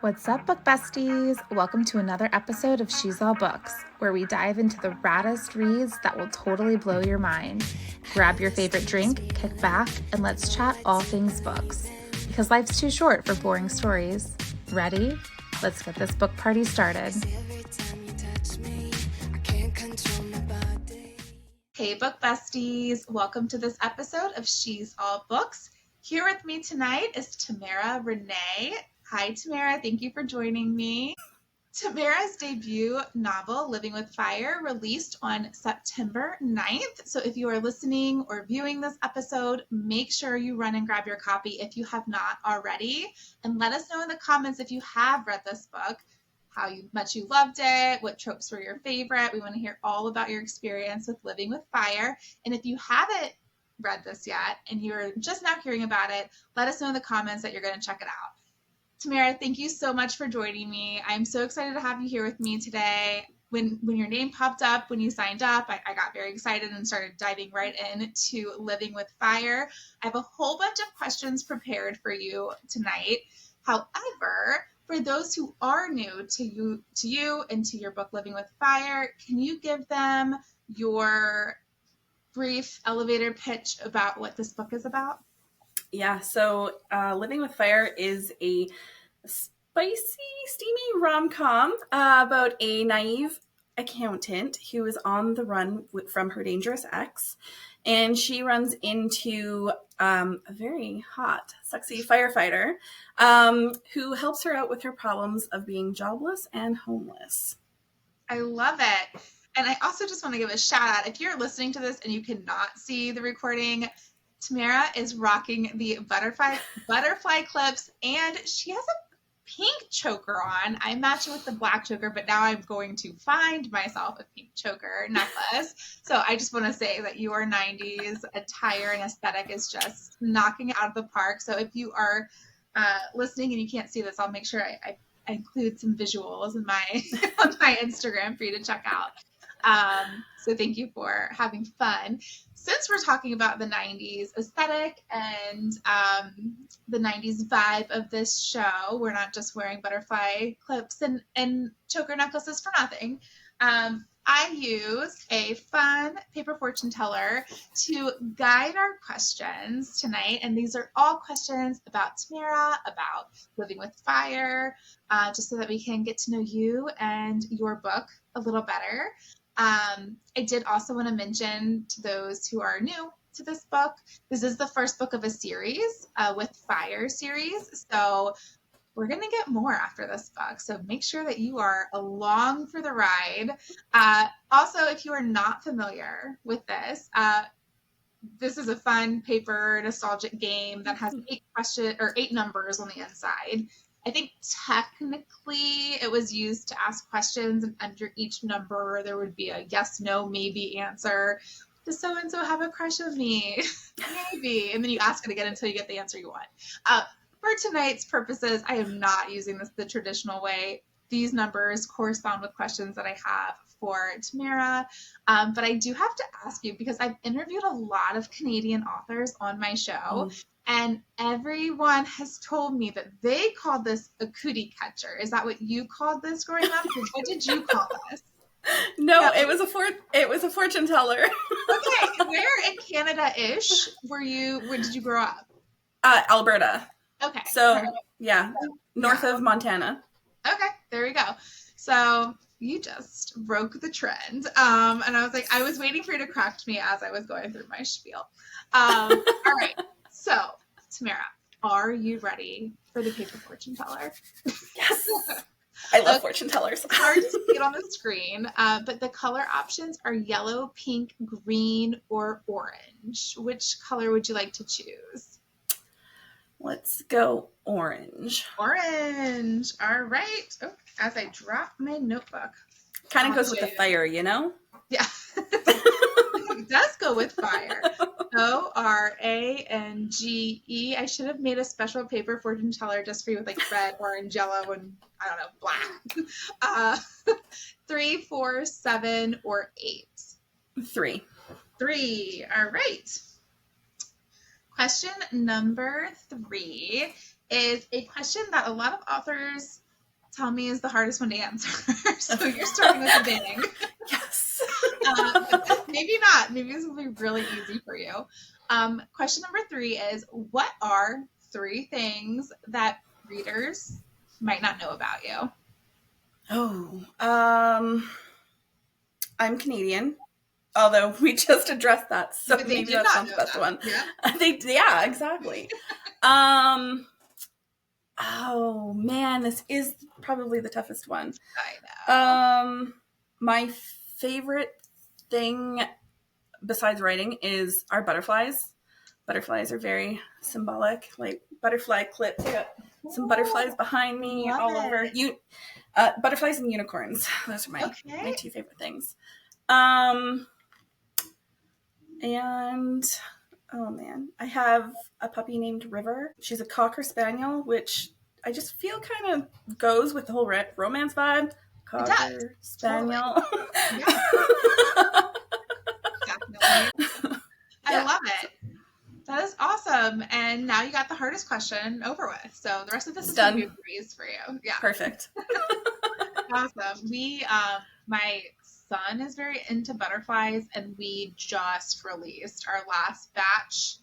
What's up, book besties? Welcome to another episode of She's All Books, where we dive into the raddest reads that will totally blow your mind. Grab your favorite drink, kick back, and let's chat all things books. Because life's too short for boring stories. Ready? Let's get this book party started. Hey, book besties. Welcome to this episode of She's All Books. Here with me tonight is Tamara Rene. Hi, Tamara. Thank you for joining me. Tamara's debut novel, Living with Fire, released on September 9th. So if you are listening or viewing this episode, make sure you run and grab your copy if you have not already. And let us know in the comments if you have read this book, how much you loved it, what tropes were your favorite. We want to hear all about your experience with Living with Fire. And if you haven't read this yet and you're just now hearing about it, let us know in the comments that you're going to check it out. Tamara, thank you so much for joining me. I'm so excited to have you here with me today. When your name popped up, when you signed up, I got very excited and started diving right into Living with Fire. I have a whole bunch of questions prepared for you tonight. However, for those who are new to you and to your book, Living with Fire, can you give them your brief elevator pitch about what this book is about? Yeah, so Living with Fire is a spicy, steamy rom-com about a naive accountant who is on the run from her dangerous ex, and she runs into a very hot, sexy firefighter who helps her out with her problems of being jobless and homeless. I love it. And I also just want to give a shout out. If you're listening to this and you cannot see the recording, Tamara is rocking the butterfly clips, and she has a pink choker on. I match it with the black choker, but now I'm going to find myself a pink choker necklace. So I just want to say that your 90s attire and aesthetic is just knocking it out of the park. So if you are listening and you can't see this, I'll make sure I include some visuals in my on my Instagram for you to check out. So thank you for having fun. Since we're talking about the 90s aesthetic and the 90s vibe of this show, we're not just wearing butterfly clips and choker necklaces for nothing. I use a fun paper fortune teller to guide our questions tonight. And these are all questions about Tamara, about Living with Fire, just so that we can get to know you and your book a little better. I did also want to mention to those who are new to this book, this is the first book of a series with Fire series. So we're going to get more after this book. So make sure that you are along for the ride. Also, if you are not familiar with this, this is a fun paper nostalgic game that has 8 numbers on the inside. I think technically it was used to ask questions, and under each number there would be a yes, no, maybe answer. Does so-and-so have a crush on me? Maybe. And then you ask it again until you get the answer you want. For tonight's purposes, I am not using this the traditional way. These numbers correspond with questions that I have for Tamara. But I do have to ask you, because I've interviewed a lot of Canadian authors on my show, and everyone has told me that they called this a cootie catcher. Is that what you called this growing up? What did you call this? No, it was a fortune teller. Okay, where in Canada-ish were did you grow up? Alberta. Okay. So, yeah, north of Montana. Okay, there we go. So you just broke the trend. And I was like, I was waiting for you to correct me as I was going through my spiel. All right. So, Tamara, are you ready for the paper fortune teller? Yes. I love fortune tellers. It's hard to see it on the screen, but the color options are yellow, pink, green, or orange. Which color would you like to choose? Let's go orange. Orange. All right. Oh, as I drop my notebook. Kind of goes with the fire, you know? Yeah. It does go with fire. ORANGE. I should have made a special paper fortune teller just for you with like red, orange, yellow, and I don't know, black. 3, 4, 7, or 8. 3. 3. All right. Question number 3 is a question that a lot of authors tell me is the hardest one to answer. So you're starting with a bang. Yes. Maybe not. Maybe this will be really easy for you. Question number 3 is, what are 3 things that readers might not know about you? Oh, I'm Canadian. Although we just addressed that, so maybe that's not the best one. Yeah. Yeah, exactly. Oh man, this is probably the toughest one. I know. My favorite thing besides writing is our butterflies. Butterflies are very symbolic, like butterfly clips. I got some butterflies behind me all over. Butterflies and unicorns. Those are my 2 favorite things. And oh man, I have a puppy named River. She's a Cocker Spaniel, which I just feel kind of goes with the whole romance vibe. Cocker Spaniel. Totally. Yeah. Definitely. I love it. That is awesome. And now you got the hardest question over with. So the rest of this is going to be a breeze for you. Yeah. Perfect. Awesome. My son is very into butterflies, and we just released our last batch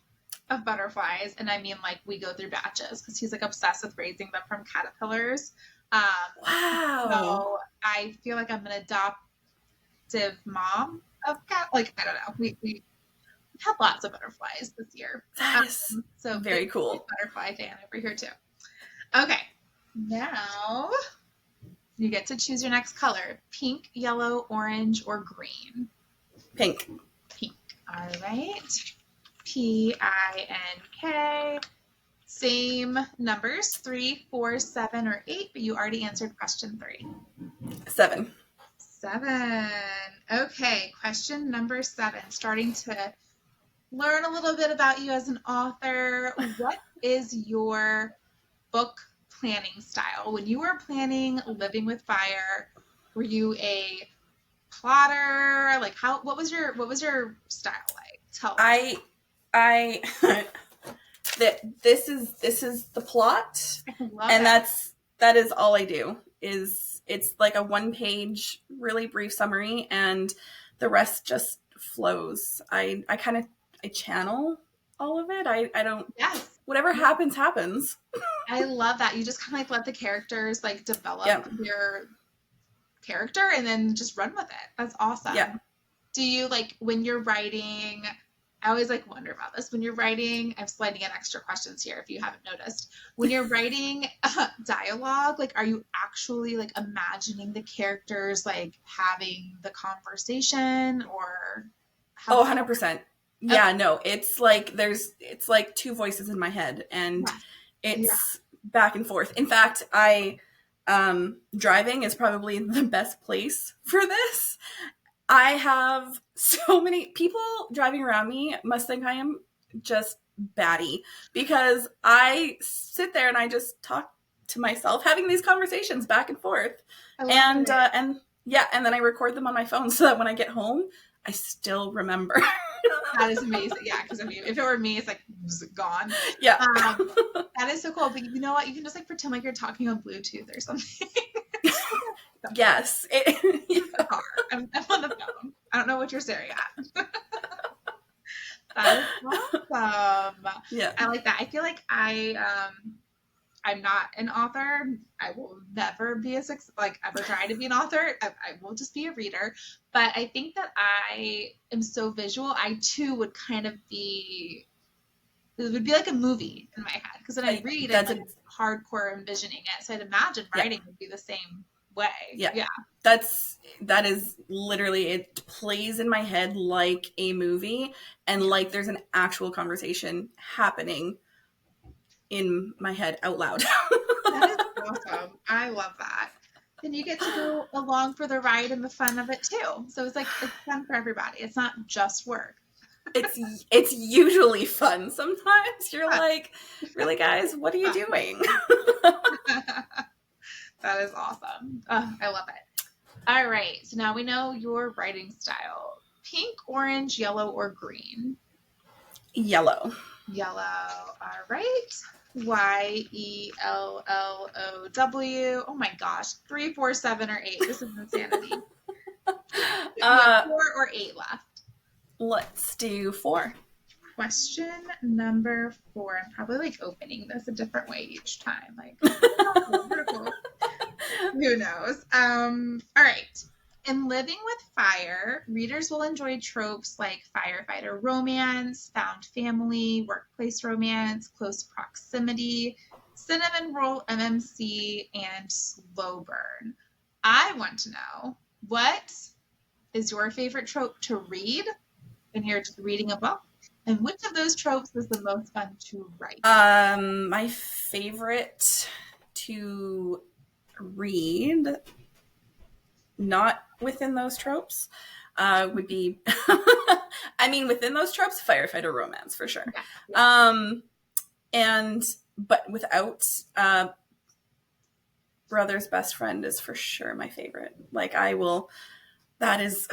of butterflies. And I mean, like, we go through batches because he's like obsessed with raising them from caterpillars. Wow. So I feel like I'm an adoptive mom of cat. Like, I don't know. We've had lots of butterflies this year. That is so very cool. Butterfly fan over here too. Okay. Now you get to choose your next color: pink, yellow, orange, or green. Pink. Pink. All right. PINK. Same numbers: 3, 4, 7, or 8. But you already answered question 3. 7. 7. Okay. Question number 7. Starting to learn a little bit about you as an author. What is your book planning style? When you were planning Living with Fire, were you a plotter? Like, what was your style like? Tell me. This is the plot, and it. that is all I do. It's like a 1-page really brief summary, and the rest just flows. I channel all of it. I don't. Yes. Whatever happens. I love that. You just kind of like let the characters like develop your character and then just run with it. That's awesome. Yeah. Do you like when you're writing? I always like wonder about this. When you're writing, I'm sliding in extra questions here if you haven't noticed. When you're writing dialogue, like, are you actually like imagining the characters like having the conversation, or? 100%. Yeah, no, it's like it's like 2 voices in my head, and it's back and forth. In fact, driving is probably the best place for this. I have so many people driving around me must think I am just batty, because I sit there and I just talk to myself, having these conversations back and forth, and then I record them on my phone so that when I get home, I still remember. That is amazing. Yeah, because I mean, if it were me, it's like gone. Yeah. That is so cool. But you know what? You can just like pretend like you're talking on Bluetooth or something. Yes. I'm on the phone. I don't know what you're staring at. That is awesome. Yeah. I like that. I feel like I'm not an author. I will never be ever try to be an author. I will just be a reader. But I think that I am so visual. I too would kind of be. It would be like a movie in my head, because when I read, I'm like hardcore envisioning it. So I'd imagine writing would be the same way. Yeah. That is literally, it plays in my head like a movie, and like there's an actual conversation happening in my head out loud. That is awesome. I love that. And you get to go along for the ride and the fun of it too. So it's fun for everybody. It's not just work. It's usually fun. Sometimes you're like, really, guys, what are you doing? That is awesome. I love it. All right. So now we know your writing style: pink, orange, yellow, or green. Yellow. Yellow. All right. YELLOW. Oh my gosh. 3, 4, 7, or 8. This is insanity. We have 4 or 8 left. Let's do 4. Question number 4. I'm probably like opening this a different way each time. Like, who knows? All right. In Living with Fire, readers will enjoy tropes like firefighter romance, found family, workplace romance, close proximity, cinnamon roll MMC, and slow burn. I want to know, what is your favorite trope to read when you're reading a book? And which of those tropes was the most fun to write? My favorite to read, not within those tropes, would be, I mean, within those tropes, firefighter romance for sure. Yeah. But without, brother's best friend is for sure my favorite. Like, that is,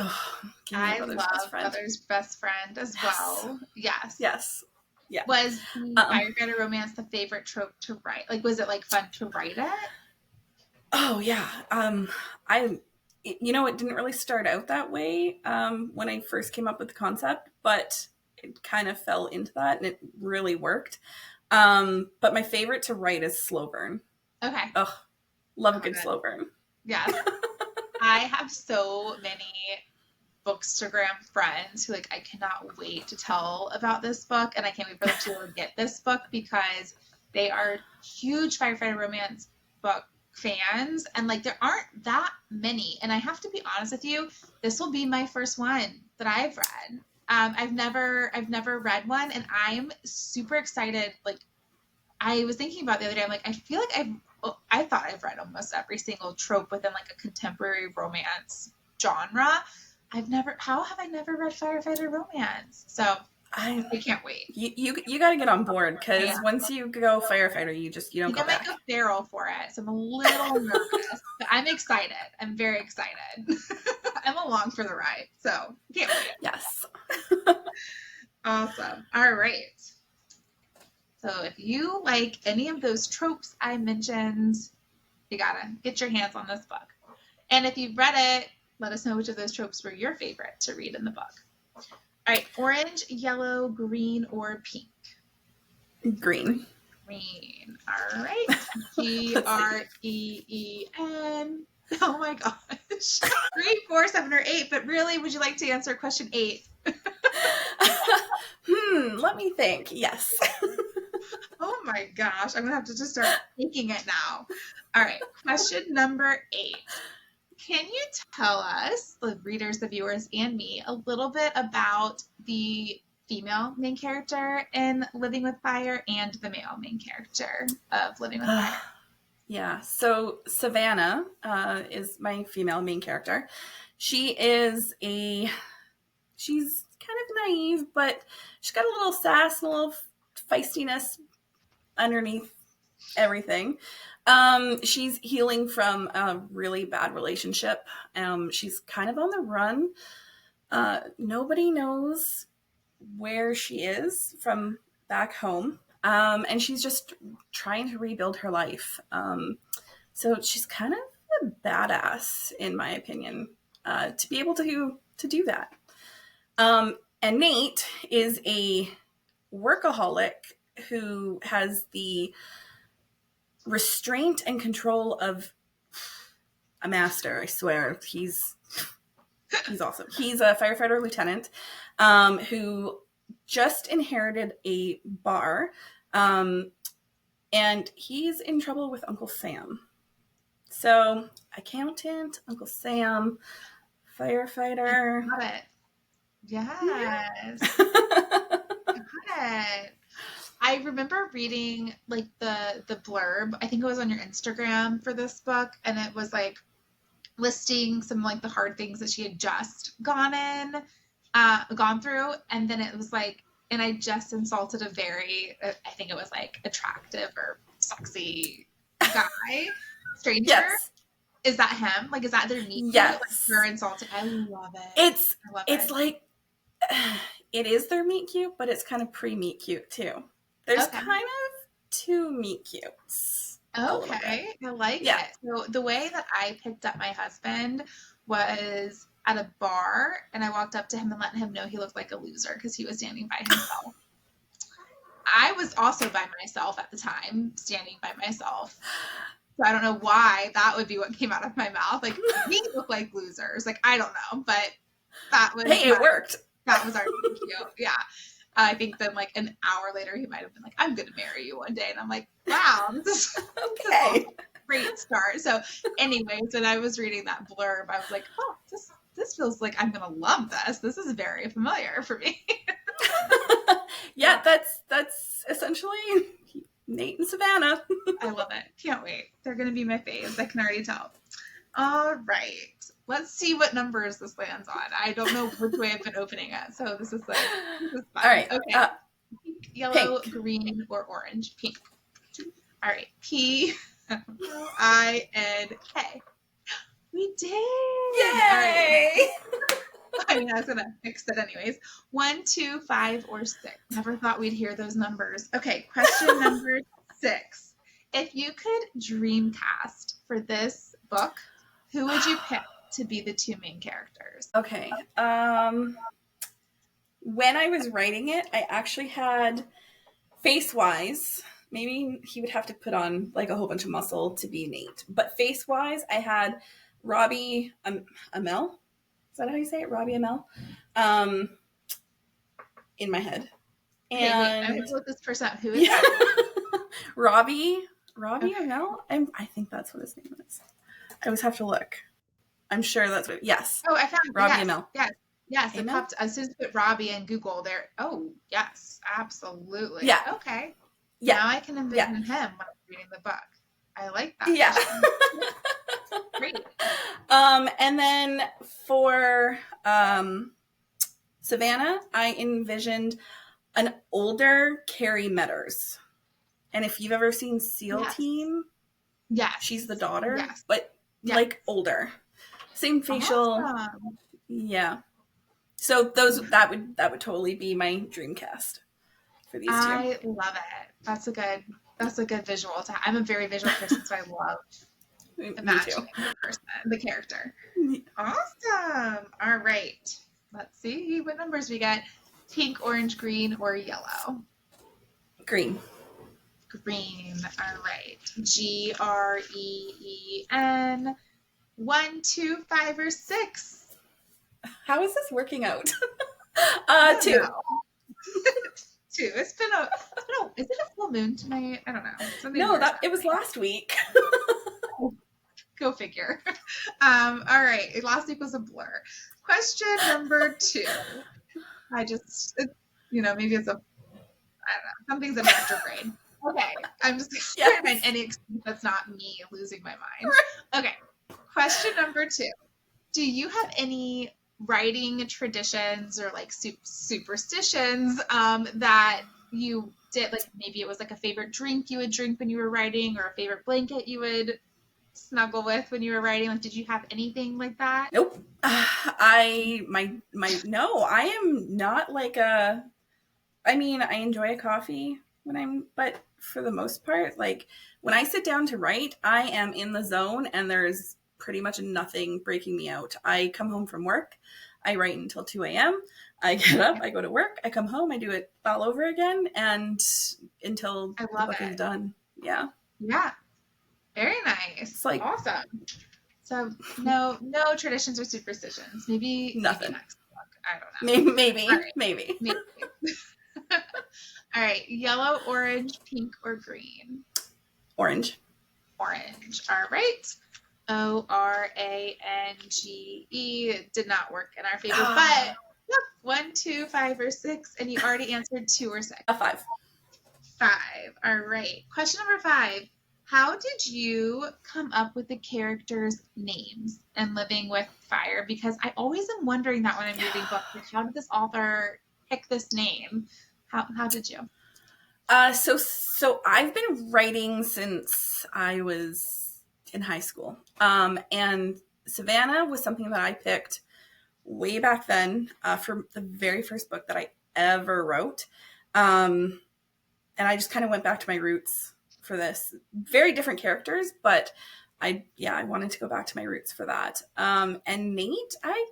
I love Brother's Best Friend as well. Yes. Yes. Yeah. Was the firefighter romance the favorite trope to write? Like, was it like fun to write it? Oh yeah. It didn't really start out that way when I first came up with the concept, but it kind of fell into that and it really worked. But my favorite to write is slow burn. Okay. Ugh, love a good slow burn. Yeah. I have so many Bookstagram friends who, like, I cannot wait to tell about this book, and I can't wait for them to get this book because they are huge firefighter romance book fans, and like there aren't that many. And I have to be honest with you, this will be my first one that I've read. I've never read one, and I'm super excited. Like, I was thinking about the other day, I'm like, I feel like I thought I've read almost every single trope within like a contemporary romance genre. How have I never read firefighter romance? So I can't wait. You got to get on board, because once you go firefighter, you don't go back. I might go feral for it, so I'm a little nervous, but I'm excited. I'm very excited. I'm along for the ride, so can't wait. Yes. Awesome. All right. So if you like any of those tropes I mentioned, you gotta get your hands on this book. And if you've read it, let us know which of those tropes were your favorite to read in the book. All right, orange, yellow, green, or pink? Green. Green. All right. GREEN. Oh my gosh. 3, 4, 7, or 8. But really, would you like to answer question 8? Let me think. Yes. Oh my gosh. I'm going to have to just start thinking it now. All right. Question number 8. Can you tell us, the readers, the viewers, and me, a little bit about the female main character in Living with Fire and the male main character of Living with Fire? Yeah. So Savannah is my female main character. She's kind of naive, but she's got a little sass and a little feistiness underneath everything. She's healing from a really bad relationship. She's kind of on the run. Nobody knows where she is from back home. And she's just trying to rebuild her life. So she's kind of a badass, in my opinion, to be able to do that. And Nate is a workaholic who has the restraint and control of a master. I swear, he's awesome. He's a firefighter lieutenant who just inherited a bar, and he's in trouble with Uncle Sam. So, accountant, Uncle Sam, firefighter. Got it. Yes. Got it. I remember reading like the blurb, I think it was on your Instagram for this book, and it was like listing some like the hard things that she had just gone through, and then it was like, and I just insulted a very, I think it was like attractive or sexy guy, stranger. Yes. Is that him? Like, is that their meet cute? Yes. Like, her insulting. I love it. It's like, it is their meet cute, but it's kind of pre-meet cute too. There's kind of to meet cute. Okay, I like Yeah. it. So the way that I picked up my husband was at a bar, and I walked up to him and let him know he looked like a loser because he was standing by himself. I was also by myself at the time, standing by myself. So I don't know why that would be what came out of my mouth. Like, we look like losers. Like, I don't know, but that was Hey, it worked. That was our thank you. Yeah. I think then like an hour later he might have been like, I'm going to marry you one day. And I'm like, wow, this is Okay. a great start. So anyways, when I was reading that blurb, I was like, oh, this feels like I'm going to love this. This is very familiar for me. Yeah, that's essentially Nate and Savannah. I love it. Can't wait. They're going to be my faves. I can already tell. All right. Let's see what numbers this lands on. I don't know which way I've been opening it. So this is fun. All right. Okay. Pink, yellow, pink. green, or orange. Pink. All right. P, I, N, K. We did. Yay! I mean, I was going to fix it anyways. 1, 2, 5, or 6. Never thought we'd hear those numbers. Okay. Question number 6. If you could dream cast for this book, who would you pick to be the 2 main characters? Okay. When I was writing it, I actually had face-wise, maybe he would have to put on like a whole bunch of muscle to be Nate. But face-wise, I had Robbie Amell. Is that how you say it? Robbie Amell. In my head. And okay, wait, I'm going to look this person up. Who is that? Robbie Amell? I think that's what his name is. I always have to look. I'm sure that's what. Yes. Oh, I found Robbie yes, Amell. Yes. It popped as soon as I put Robbie in Google. There. Oh, yes, absolutely. Yeah. Okay. Yeah. Now I can envision him when I'm reading the book. I like that. Yeah. Great. And then for Savannah, I envisioned an older Carrie Metters. And if you've ever seen SEAL Team, she's the daughter, but like older. Same facial. Awesome. Yeah. So that would totally be my dream cast for these 2. I love it. That's a good visual. I'm a very visual person, so I love imagining the person, the character. Awesome. All right. Let's see what numbers we get. Pink, orange, green, or yellow? Green. Green. All right. GREEN. 1, 2, 5, or 6? How is this working out? 2. 2. It's been is it a full moon tonight? I don't know. It was last week. Go figure. All right. Last week was a blur. Question number 2. maybe it's I don't know. Something's in retrograde. Okay. I'm just trying to find any excuse that's not me losing my mind. Okay. Question number 2. Do you have any writing traditions or like superstitions that you did? Like maybe it was like a favorite drink you would drink when you were writing, or a favorite blanket you would snuggle with when you were writing? Like, did you have anything like that? Nope. I am not like I enjoy a coffee but for the most part, like when I sit down to write, I am in the zone and there's pretty much nothing breaking me out. I come home from work, I write until 2 a.m. I get up, I go to work, I come home, I do it all over again, and until the book is done. Yeah. Yeah. Very nice. It's like awesome. So no traditions or superstitions. Maybe nothing. Maybe next book. I don't know. Maybe. All right. Yellow, orange, pink, or green? Orange. Orange. All right. ORANGE did not work in our favor, but 1, 2, 5, or 6, and you already answered 2 or 6. 5. 5. All right. Question number 5. How did you come up with the characters' names in Living with Fire? Because I always am wondering that when I'm reading books. Like, how did this author pick this name? How did you? So I've been writing since I was in high school. And Savannah was something that I picked way back then for the very first book that I ever wrote. and I just kind of went back to my roots for this. Very different characters, but I wanted to go back to my roots for that. And Nate, I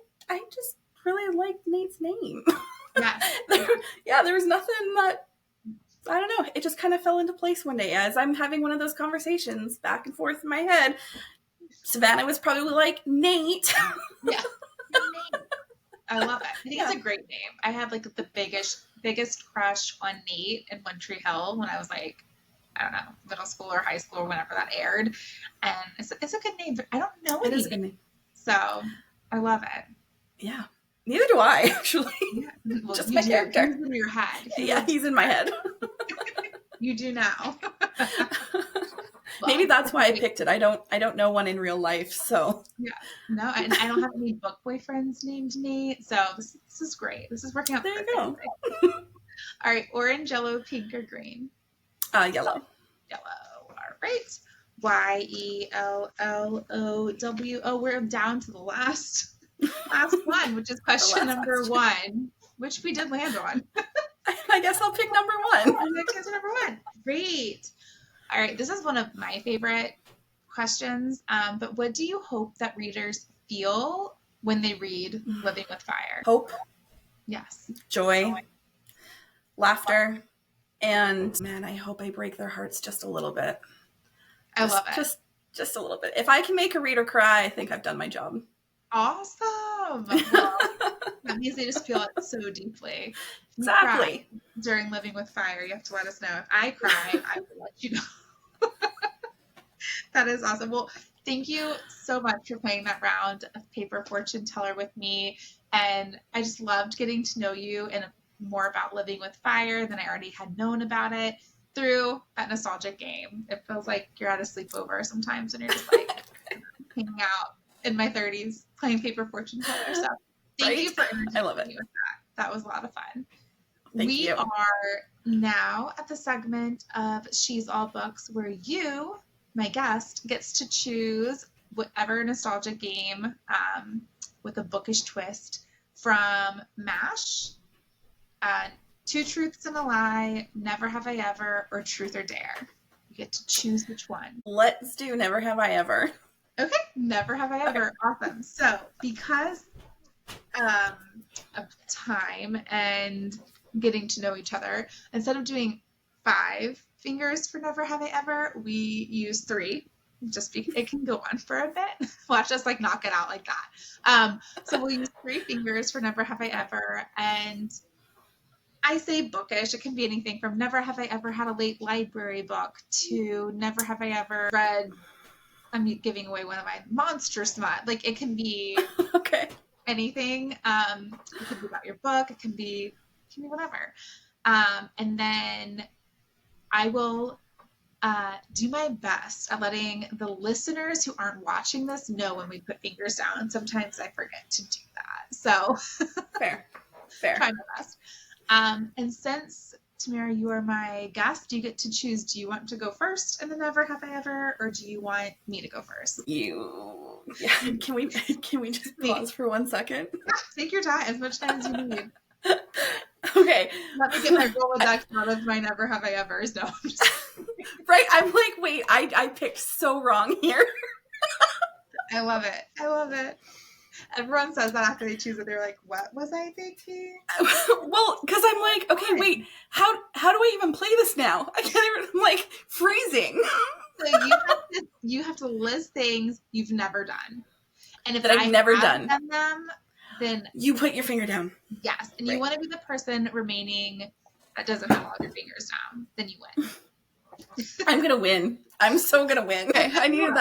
just really liked Nate's name. There was nothing that, I don't know, it just kind of fell into place one day as I'm having one of those conversations back and forth in my head. Savannah was probably like, Nate. Yeah. Nate. I love it. I think it's a great name. I had like the biggest crush on Nate in One Tree Hill when I was like, I don't know, middle school or high school or whenever that aired. And it's a good name, but I don't know it is a good name. So I love it. Yeah. Neither do I, actually. Yeah. Well, just my character. He's in your head. He's in my head. You do now. Maybe that's why I picked it. I don't know one in real life, so. Yeah. No, and I don't have any book boyfriends named Nate, so this is great. This is working out. There you go. All right, orange, yellow, pink, or green? Yellow. Yellow. All right. YELLOW. Oh, we're down to the last one, which is question number 1, which we did land on. I guess I'll pick number 1. Question number 1. Great. All right. This is one of my favorite questions. But what do you hope that readers feel when they read Living with Fire? Hope. Yes. Joy. Laughter. And man, I hope I break their hearts just a little bit. I love it. Just a little bit. If I can make a reader cry, I think I've done my job. Awesome. Well, that means they just feel it so deeply. Exactly. During Living with Fire, you have to let us know. If I cry, I will let you know. That is awesome. Well, thank you so much for playing that round of Paper Fortune Teller with me. And I just loved getting to know you and more about Living with Fire than I already had known about it through that nostalgic game. It feels like you're at a sleepover sometimes and you're just like hanging out in my 30s playing Paper Fortune Teller. So thank you for I love it. Me with that. That was a lot of fun. Thank we you. are now at the segment of She's All Books where you, my guest, gets to choose whatever nostalgic game with a bookish twist from MASH, Two Truths and a Lie, Never Have I Ever, or Truth or Dare. You get to choose which one. Let's do Never Have I Ever. Okay, Never Have I Ever. Okay. Awesome. So because of time and getting to know each other, instead of doing 5 fingers for Never Have I Ever, we use 3. Just because it can go on for a bit. Watch us like knock it out like that. So we'll use 3 fingers for Never Have I Ever. And I say bookish. It can be anything from Never Have I Ever had a late library book to Never Have I Ever read, I'm giving away one of my monster smut. Like it can be okay. Anything. It could be about your book. It can be whatever. And then I will do my best at letting the listeners who aren't watching this know when we put fingers down. Sometimes I forget to do that. So fair. Try my best. And since Tamara, you are my guest, you get to choose. Do you want to go first in the Never Have I Ever, or do you want me to go first? Can we just pause for 1 second? Take your time, as much time as you need. Okay. Let me get my Rolodex out of my Never Have I Evers. No, I'm just right. I'm like, wait, I picked so wrong here. I love it. Everyone says that after they choose it. They're like, what was I thinking? Well, because I'm like, okay, wait, how do I even play this now? I can't even, I'm like freezing. So you have to list things you've never done. And if I've never done them, then you put your finger down. Yes. And you want to be the person remaining that doesn't have all your fingers down. Then you win. I'm going to win. I'm so going to win. Okay, I needed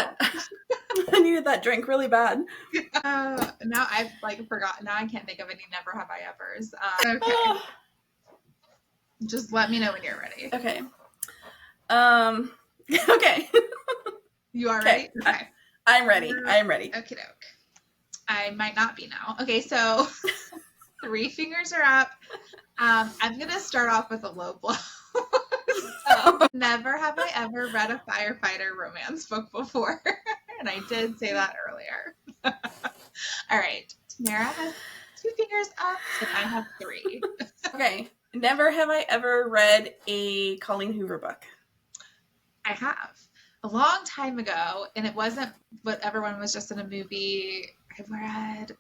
that drink really bad. Now I've forgotten. Now I can't think of any Never Have I Evers. Okay. Just let me know when you're ready. Okay. Okay. You are ready? Okay. I'm ready. I am ready. Okie doke. I might not be now. Okay, so 3 fingers are up. I'm going to start off with a low blow. So, never have I ever read a firefighter romance book before. And I did say that earlier. All right. Tamara has 2 fingers up and I have 3. Okay. Never have I ever read a Colleen Hoover book. I have a long time ago, and it wasn't what everyone was just in a movie. I've read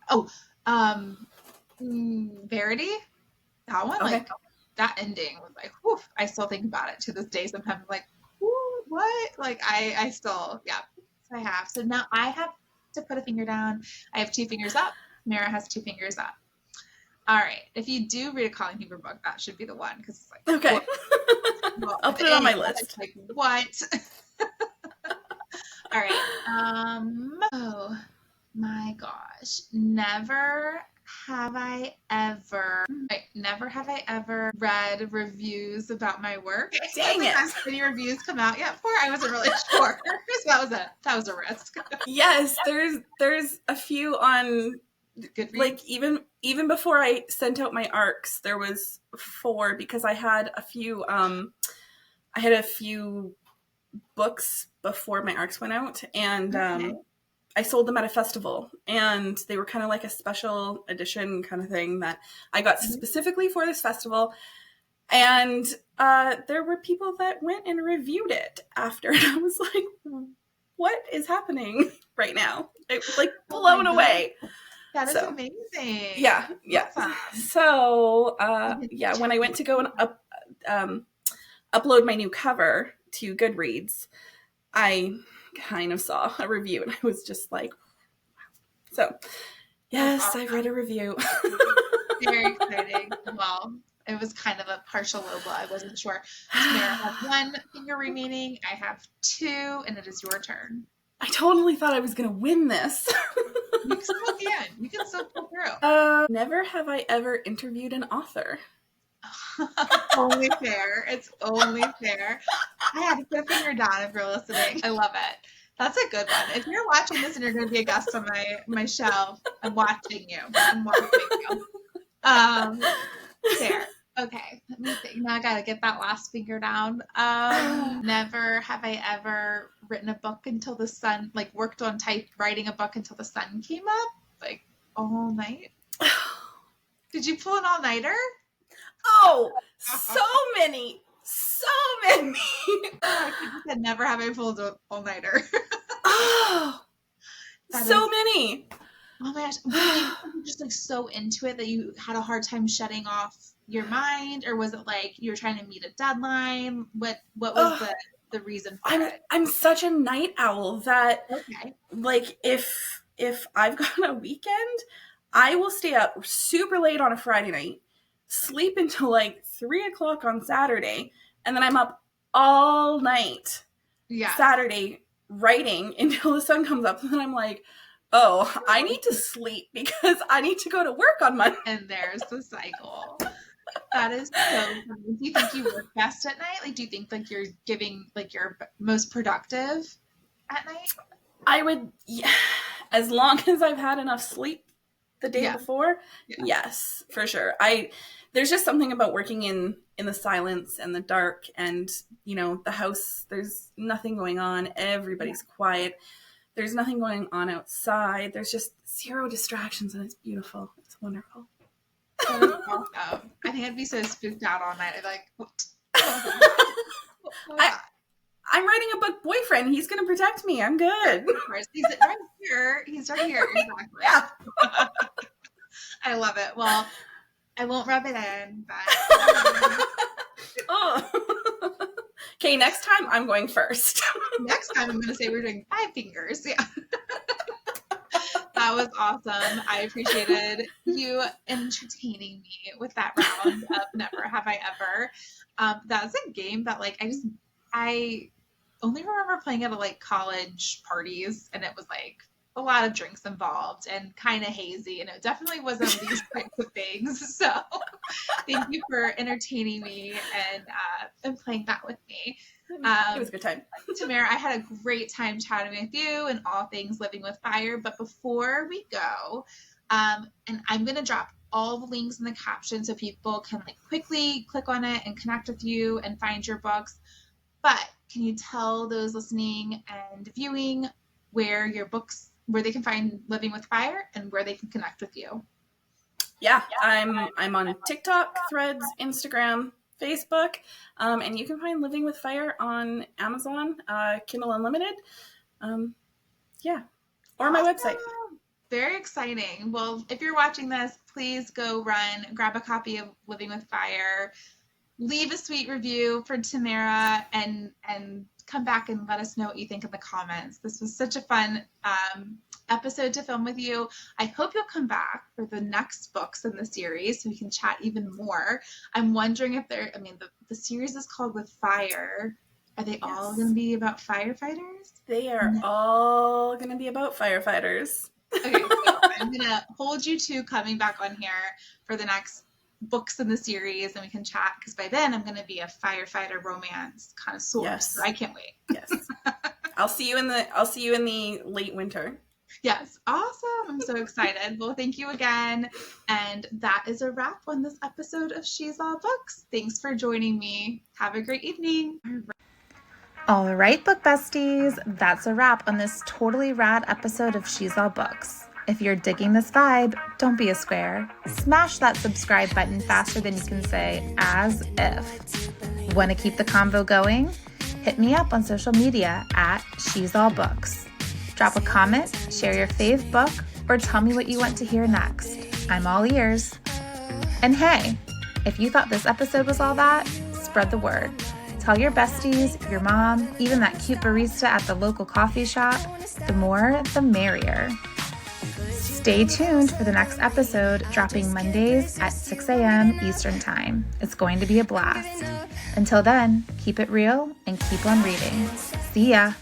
Verity. That one, Okay. like that ending was like, whew, I still think about it to this day. Sometimes, like, whew, what? Like, I still, yeah. So I have. So now I have to put a finger down. I have 2 fingers up. Mara has 2 fingers up. All right. If you do read a Colleen Hoover book, that should be the one because it's like, Okay. I'll put it on my list. Like, what? All right. Oh my gosh. Never have I ever read reviews about my work. Dang it. Has any reviews come out yet for? I wasn't really sure. So that was a risk. Yes, there's a few on Goodreads. Like even before I sent out my arcs, there was 4 because I had a few books before my arcs went out, and Okay. I sold them at a festival, and they were kind of like a special edition kind of thing that I got specifically for this festival. And there were people that went and reviewed it after, and I was like, what is happening right now? It was like blown away. That is amazing. Yeah. Awesome. So when I went to go and upload my new cover to Goodreads, I kind of saw a review, and I was just like, wow. So yes, awesome. I read a review. Very exciting. Well, it was kind of a partial low. I wasn't sure. Tamara has 1 finger remaining. I have 2, and it is your turn. I totally thought I was going to win this. You still can. You can still pull through. Never have I ever interviewed an author. Only fair. It's only fair. I had to put a finger down if you're listening. I love it. That's a good one. If you're watching this and you're going to be a guest on my show, I'm watching you. Fair. Okay. Let me think. Now I got to get that last finger down. Never have I ever written a book until the sun, like worked on writing a book until the sun came up, like all night. Did you pull an all-nighter? Oh, so many. I said never have I pulled an all-nighter. Oh, so many. Oh my gosh. Were you just like so into it that you had a hard time shutting off your mind, or was it like you were trying to meet a deadline? What was the reason for it? I'm such a night owl that like if I've got a weekend, I will stay up super late on a Friday night, sleep until like 3:00 on Saturday, and then I'm up all night Saturday writing until the sun comes up, and then I'm like, oh, I need to sleep because I need to go to work on Monday. And there's the cycle. That is so funny. Do you think you work best at night? Like, do you think like you're giving like you're most productive at night? I would, as long as I've had enough sleep the day before. Yes, for sure. There's just something about working in the silence and the dark, and the house. There's nothing going on. Everybody's quiet. There's nothing going on outside. There's just 0 distractions, and it's beautiful. It's wonderful. Awesome. I think I'd be so spooked out all night. I'd be like, what? I'm writing a book boyfriend. He's going to protect me. I'm good. Of course. He's right here. Exactly. Yeah. I love it. Well, I won't rub it in, but... Okay, next time I'm going first. Next time I'm going to say we're doing 5 fingers. Yeah. That was awesome. I appreciated you entertaining me with that round of Never Have I Ever. That's a game that like I only remember playing it at like college parties, and it was like a lot of drinks involved and kind of hazy, and it definitely wasn't these types of things. So thank you for entertaining me and playing that with me. It was a good time. Tamara, I had a great time chatting with you and all things Living with Fire. But before we go, and I'm going to drop all the links in the caption so people can like quickly click on it and connect with you and find your books. But can you tell those listening and viewing where your books, where they can find Living with Fire and where they can connect with you? Yeah, I'm on TikTok, Threads, Instagram, Facebook, and you can find Living with Fire on Amazon, Kindle Unlimited, yeah, or my website. Very exciting. Well, if you're watching this, please go run, grab a copy of Living with Fire, leave a sweet review for Tamara, and come back and let us know what you think in the comments. This was such a fun episode to film with you. I hope you'll come back for the next books in the series so we can chat even more. I'm wondering if the series is called With Fire. Are they all going to be about firefighters? They are all going to be about firefighters. Okay, so I'm going to hold you to coming back on here for the next books in the series, and we can chat, because by then I'm going to be a firefighter romance connoisseur. Yes. So I can't wait. Yes. I'll see you in the late winter. Yes. Awesome. I'm so excited. Well, thank you again. And that is a wrap on this episode of She's All Books. Thanks for joining me. Have a great evening. All right, book besties. That's a wrap on this totally rad episode of She's All Books. If you're digging this vibe, don't be a square. Smash that subscribe button faster than you can say as if. Want to keep the convo going? Hit me up on social media at She's All Books. Drop a comment, share your fave book, or tell me what you want to hear next. I'm all ears. And hey, if you thought this episode was all that, spread the word. Tell your besties, your mom, even that cute barista at the local coffee shop. The more, the merrier. Stay tuned for the next episode, dropping Mondays at 6 a.m. Eastern Time. It's going to be a blast. Until then, keep it real and keep on reading. See ya!